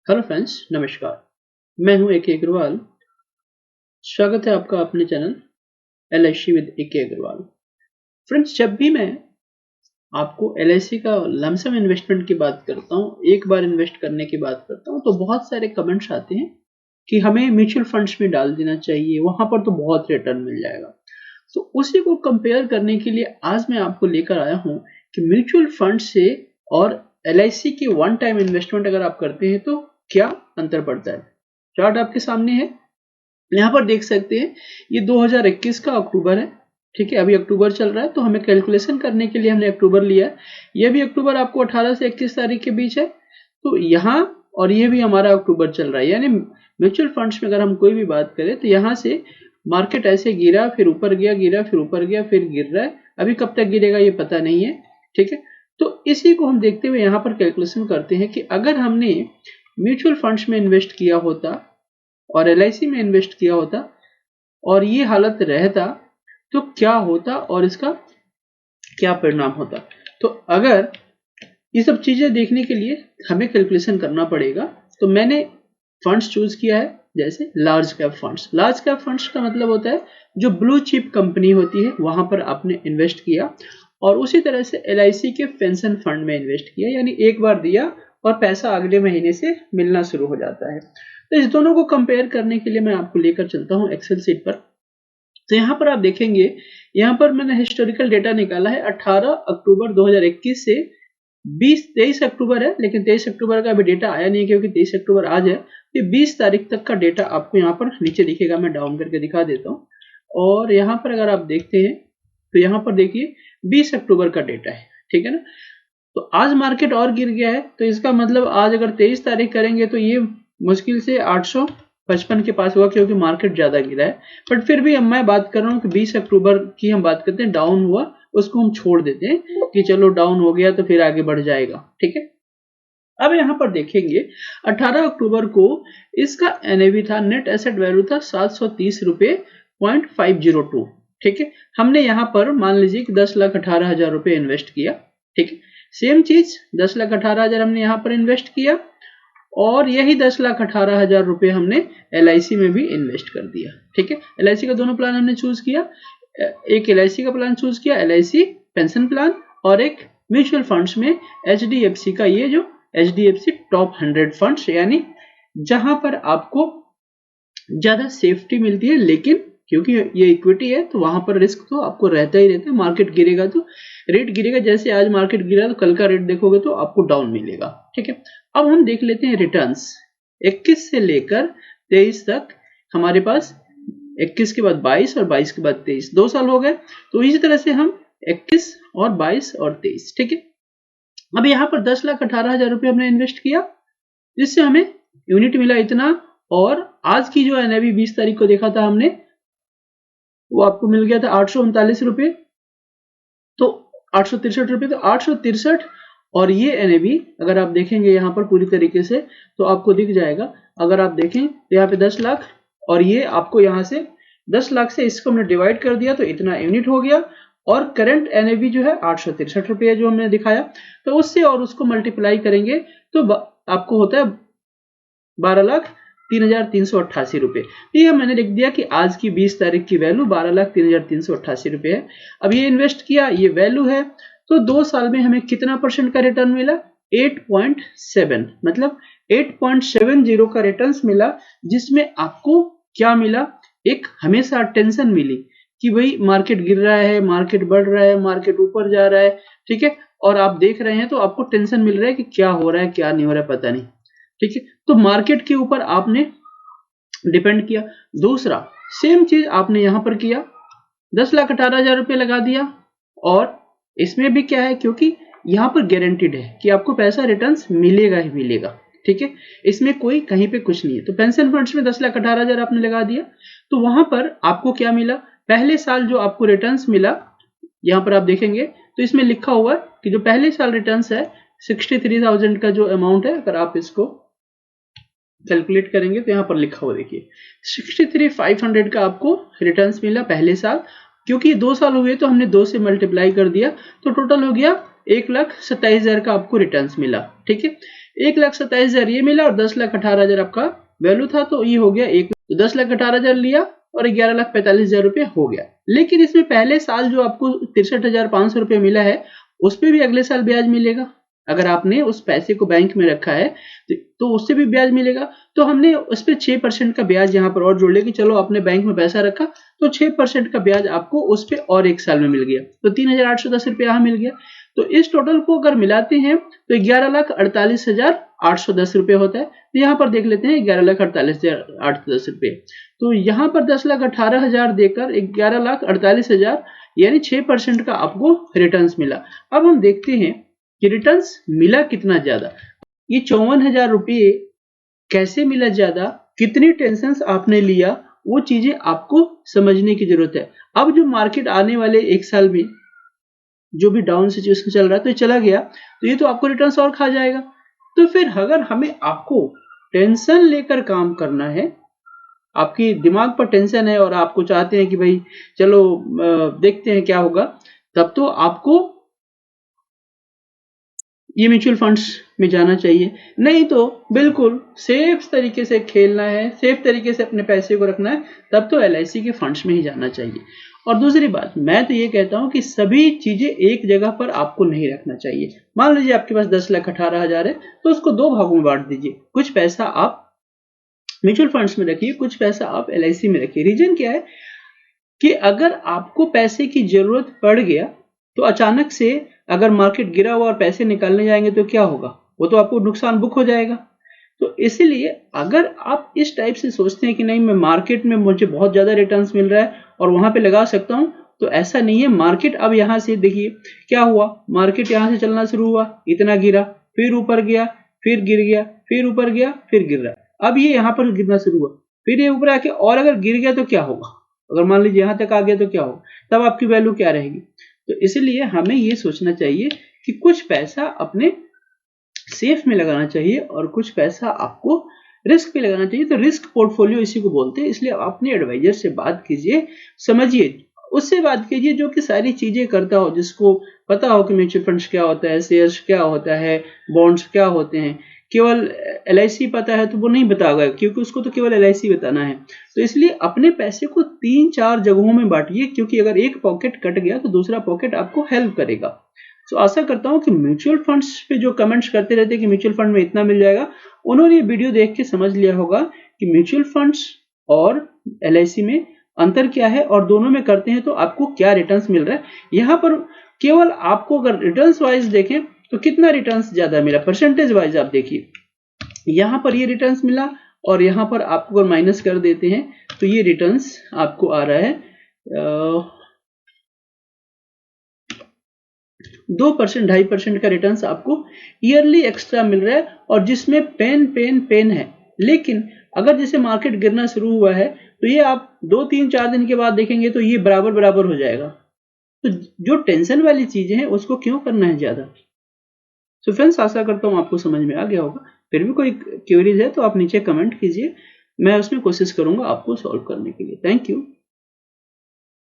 Hello friends, नमस्कार। मैं हूं ए के अग्रवाल। स्वागत है आपका अपने चैनल एलआईसी विद ए के अग्रवाल। फ्रेंड्स, जब भी मैं आपको एलआईसी का लमसम इन्वेस्टमेंट की बात करता हूं, एक बार इन्वेस्ट करने की बात करता हूं, तो बहुत सारे कमेंट्स आते हैं कि हमें म्यूचुअल फंड्स में डाल देना चाहिए, वहां पर तो बहुत रिटर्न मिल जाएगा। तो उसी को कंपेयर करने के लिए आज मैं आपको लेकर आया हूं कि म्यूचुअल फंड से और एलआईसी की वन टाइम इन्वेस्टमेंट अगर आप करते हैं तो क्या अंतर पड़ता है। चार्ट आपके सामने है, यहाँ पर देख सकते हैं ये 2021 का अक्टूबर है। ठीक है, अभी अक्टूबर चल रहा है तो हमें कैलकुलेशन करने के लिए हमने अक्टूबर लिया है। ये भी अक्टूबर आपको 18 से 21 तारीख के बीच है। तो यहाँ और ये भी हमारा अक्टूबर चल रहा है, यानी म्यूचुअल फंड्स में अगर हम कोई भी बात करें तो यहाँ से मार्केट ऐसे गिरा, फिर ऊपर गया, गिरा, फिर ऊपर गया, फिर गिर रहा है। अभी कब तक गिरेगा ये पता नहीं है। ठीक है, तो इसी को हम देखते हुए यहाँ पर कैलकुलेशन करते हैं कि अगर हमने म्यूचुअल फंड्स में इन्वेस्ट किया होता और एलआईसी में इन्वेस्ट किया होता और ये हालत रहता तो क्या होता और इसका क्या परिणाम होता। तो अगर ये सब चीजें देखने के लिए हमें कैलकुलेशन करना पड़ेगा। तो मैंने फंड्स चूज किया है, जैसे large cap funds. Large cap funds का मतलब होता है जो ब्लू चिप कंपनी होती है वहां पर आपने इन्वेस्ट किया, और उसी तरह से एलआईसी के पेंशन फंड में इन्वेस्ट किया, यानी एक बार दिया और पैसा अगले महीने से मिलना शुरू हो जाता है। तो इस दोनों को कंपेयर करने के लिए मैं आपको लेकर चलता हूं एक्सेल शीट पर। तो यहाँ पर आप देखेंगे, यहाँ पर मैंने हिस्टोरिकल डेटा निकाला है 18 अक्टूबर 2021 से 23 अक्टूबर है, लेकिन 23 अक्टूबर का अभी डेटा आया नहीं है क्योंकि 23 अक्टूबर आज है। ये 20 तारीख तक का डेटा आपको यहाँ पर नीचे दिखेगा, मैं डाउन करके दिखा देता हूँ। और यहाँ पर अगर आप देखते हैं तो यहाँ पर देखिए 20 अक्टूबर का डेटा है। ठीक है ना, तो आज मार्केट और गिर गया है, तो इसका मतलब आज अगर 23 तारीख करेंगे तो ये मुश्किल से 855 के पास हुआ क्योंकि मार्केट ज्यादा गिरा है। बट फिर भी मैं बात कर रहा हूँ कि 20 अक्टूबर की हम बात करते हैं, डाउन हुआ, उसको हम छोड़ देते हैं कि चलो डाउन हो गया तो फिर आगे बढ़ जाएगा। ठीक है, अब यहाँ पर देखेंगे 18 अक्टूबर को इसका एनएवी था, नेट एसेट वैल्यू था 730 रुपए 0.502। ठीक है, हमने यहाँ पर मान लीजिए कि 10,18,000 रुपए इन्वेस्ट किया। ठीक है, सेम चीज 10,18,000 हमने यहाँ पर इन्वेस्ट किया और यही 10,18,000 रुपए हमने एलआईसी में भी इन्वेस्ट कर दिया। ठीक है, एलआईसी का दोनों प्लान हमने चूज किया, एक एलआईसी का प्लान चूज किया, एलआईसी पेंशन प्लान, और एक म्यूचुअल फंड्स में एचडीएफसी का, ये जो एचडीएफसी टॉप 100 फंड्स, यानी जहां पर आपको ज्यादा सेफ्टी मिलती है, लेकिन क्योंकि ये इक्विटी है तो वहां पर रिस्क तो आपको रहता ही रहता है। मार्केट गिरेगा तो रेट गिरेगा, जैसे आज मार्केट गिरा तो कल का रेट देखोगे तो आपको डाउन मिलेगा। ठीक है, अब हम देख लेते हैं रिटर्न्स 21 से लेकर 23 तक। हमारे पास 21 के बाद 22 और 22 के बाद 23, 2 साल हो गए। तो इसी तरह से हम 21 और 22 और 23। ठीक है, अब यहाँ पर 10,18,000 रुपये हमने इन्वेस्ट किया, जिससे हमें यूनिट मिला इतना, और आज की जो एनएवी 20 तारीख को देखा था हमने, वो आपको मिल गया था 839 रुपये, तो 863 रुपये, तो 863। और ये एनएवी अगर आप देखेंगे यहाँ पर पूरी तरीके से तो आपको दिख जाएगा। अगर आप देखें तो यहाँ पे 10 लाख, और ये आपको यहाँ से 10 लाख से इसको हमने डिवाइड कर दिया तो इतना यूनिट हो गया, और करंट एनएवी जो है 863 रुपये जो हमने दिखाया, तो उससे और उसको मल्टीप्लाई करेंगे तो आपको होता है 12,03,388 रुपये। ये मैंने लिख दिया कि आज की 20 तारीख की वैल्यू 12,03,388 रुपये है। अब ये इन्वेस्ट किया, ये वैल्यू है, तो 2 साल में हमें कितना परसेंट का रिटर्न मिला? 8.7, मतलब 8.70 का रिटर्न मिला, जिसमें आपको क्या मिला? एक हमेशा टेंशन मिली कि भाई मार्केट गिर रहा है, मार्केट बढ़ रहा है, मार्केट ऊपर जा रहा है। ठीक है, और आप देख रहे हैं तो आपको टेंशन मिल रहा है कि क्या हो रहा है, क्या नहीं हो रहा है, पता नहीं। ठीक है, तो मार्केट के ऊपर आपने डिपेंड किया। दूसरा सेम चीज आपने यहां पर किया, 10,18,000 रुपये लगा दिया, और इसमें भी क्या है, क्योंकि यहां पर गारंटीड है कि आपको पैसा रिटर्न्स मिलेगा ही मिलेगा। ठीक है, इसमें कोई कहीं पे कुछ नहीं है। तो पेंशन फंड्स में 10,18,000 आपने लगा दिया, तो वहां पर आपको क्या मिला? पहले साल जो आपको रिटर्न्स मिला, यहां पर आप देखेंगे तो इसमें लिखा हुआ है कि जो पहले साल रिटर्न्स है 63,000 का जो अमाउंट है, अगर आप इसको कैलकुलेट करेंगे तो यहाँ पर लिखा हुआ देखिए 63,500 का आपको रिटर्न्स मिला पहले साल। क्योंकि 2 साल हुए तो हमने 2 से मल्टीप्लाई कर दिया, तो टोटल हो गया 1,27,000 का आपको रिटर्न्स मिला। ठीक है, 1,27,000 ये मिला और 10,18,000 आपका वैल्यू था, तो ये हो गया 10,18,000 लिया और 11,45,000 रुपये हो गया। लेकिन इसमें पहले साल जो आपको 63,500 रुपये मिला है उस पर भी अगले साल ब्याज मिलेगा। अगर आपने उस पैसे को बैंक में रखा है तो उससे भी ब्याज मिलेगा। तो हमने उस पर 6% का ब्याज यहाँ पर और जोड़ लिया कि चलो आपने बैंक में पैसा रखा तो 6% का ब्याज आपको उस पर और एक साल में मिल गया, तो 3,810 रुपये यहाँ मिल गया। तो इस टोटल को अगर मिलाते हैं तो 11,48,810 रुपये होता है। तो यहाँ पर देख लेते हैं 11,48,810 रुपये। तो यहाँ पर 10,18,000 देकर 11,48,000 यानी 6% का आपको रिटर्न्स मिला। अब हम देखते हैं कि रिटर्न्स मिला कितना ज्यादा। ये 54,000 रुपये कैसे मिला ज्यादा, कितनी टेंशन आपने लिया, वो चीजें आपको समझने की जरूरत है। अब जो मार्केट आने वाले एक साल में जो भी डाउन सिचुएशन चल रहा है तो ये चला गया तो ये तो आपको रिटर्न्स और खा जाएगा। तो फिर अगर हमें आपको टेंशन लेकर काम करना है, आपकी दिमाग पर टेंशन है और आपको चाहते हैं कि भाई चलो देखते हैं क्या होगा, तब तो आपको ये म्यूचुअल फंड्स में जाना चाहिए। नहीं तो बिल्कुल सेफ तरीके से खेलना है, सेफ तरीके से अपने पैसे को रखना है, तब तो LIC के फंड्स में ही जाना चाहिए। और दूसरी बात मैं तो ये कहता हूं कि सभी चीजें एक जगह पर आपको नहीं रखना चाहिए। मान लीजिए आपके पास 10,18,000 है तो उसको 2 भागों में बांट दीजिए। कुछ पैसा आप म्यूचुअल फंड्स में रखिए, कुछ पैसा आप LIC में रखिए। रीजन क्या है कि अगर आपको पैसे की जरूरत पड़ गया तो अचानक से अगर मार्केट गिरा हुआ और पैसे निकालने जाएंगे तो क्या होगा, वो तो आपको नुकसान बुक हो जाएगा। तो इसीलिए अगर आप इस टाइप से सोचते हैं कि नहीं मैं मार्केट में मुझे बहुत ज्यादा रिटर्न्स मिल रहा है और वहां पे लगा सकता हूं, तो ऐसा नहीं है। मार्केट अब यहां से देखिए क्या हुआ, मार्केट यहां से चलना शुरू हुआ, इतना गिरा, फिर ऊपर गया, फिर गिर गया, फिर ऊपर गया, फिर गिर रहा। अब ये यहाँ पर गिरना शुरू हुआ, फिर ये ऊपर आके और अगर गिर गया तो क्या होगा, अगर मान लीजिए यहां तक आ गया तो क्या होगा, तब आपकी वैल्यू क्या रहेगी। तो इसलिए हमें ये सोचना चाहिए कि कुछ पैसा अपने सेफ में लगाना चाहिए और कुछ पैसा आपको रिस्क पे लगाना चाहिए। तो रिस्क पोर्टफोलियो इसी को बोलते हैं। इसलिए आप अपने एडवाइजर से बात कीजिए, समझिए, उससे बात कीजिए जो कि सारी चीजें करता हो, जिसको पता हो कि म्यूचुअल फंड्स क्या होता है, शेयर्स क्या होता है, बॉन्ड्स क्या होते हैं। केवल LIC पता है तो वो नहीं बताएगा, क्योंकि उसको तो केवल LIC बताना है। तो इसलिए अपने पैसे को 3-4 जगहों में बांटिए, क्योंकि अगर एक पॉकेट कट गया तो दूसरा पॉकेट आपको हेल्प करेगा। तो आशा करता हूं कि म्यूचुअल फंड्स पे जो कमेंट्स करते रहते हैं कि म्यूचुअल फंड में इतना मिल जाएगा, उन्होंने ये वीडियो देख के समझ लिया होगा कि म्यूचुअल फंड्स और LIC में अंतर क्या है और दोनों में करते हैं तो आपको क्या रिटर्न्स मिल रहा है। यहाँ पर केवल आपको अगर रिटर्न्स वाइज देखें तो कितना रिटर्न्स ज्यादा मिला, परसेंटेज वाइज आप देखिए, यहाँ पर ये रिटर्न्स मिला और यहाँ पर आपको अगर माइनस कर देते हैं तो ये रिटर्न्स आपको आ रहा है 2%, 2.5% का रिटर्न्स आपको ईयरली एक्स्ट्रा मिल रहा है, और जिसमें पेन है। लेकिन अगर जैसे मार्केट गिरना शुरू हुआ है तो ये आप 2-3-4 दिन के बाद देखेंगे तो ये बराबर बराबर हो जाएगा। तो जो टेंशन वाली चीजें हैं उसको क्यों करना है ज्यादा। तो फ्रेंड्स आशा करता हूँ आपको समझ में आ गया होगा। फिर भी कोई क्वेरीज है तो आप नीचे कमेंट कीजिए, मैं उसमें कोशिश करूंगा आपको सॉल्व करने के लिए। Thank you.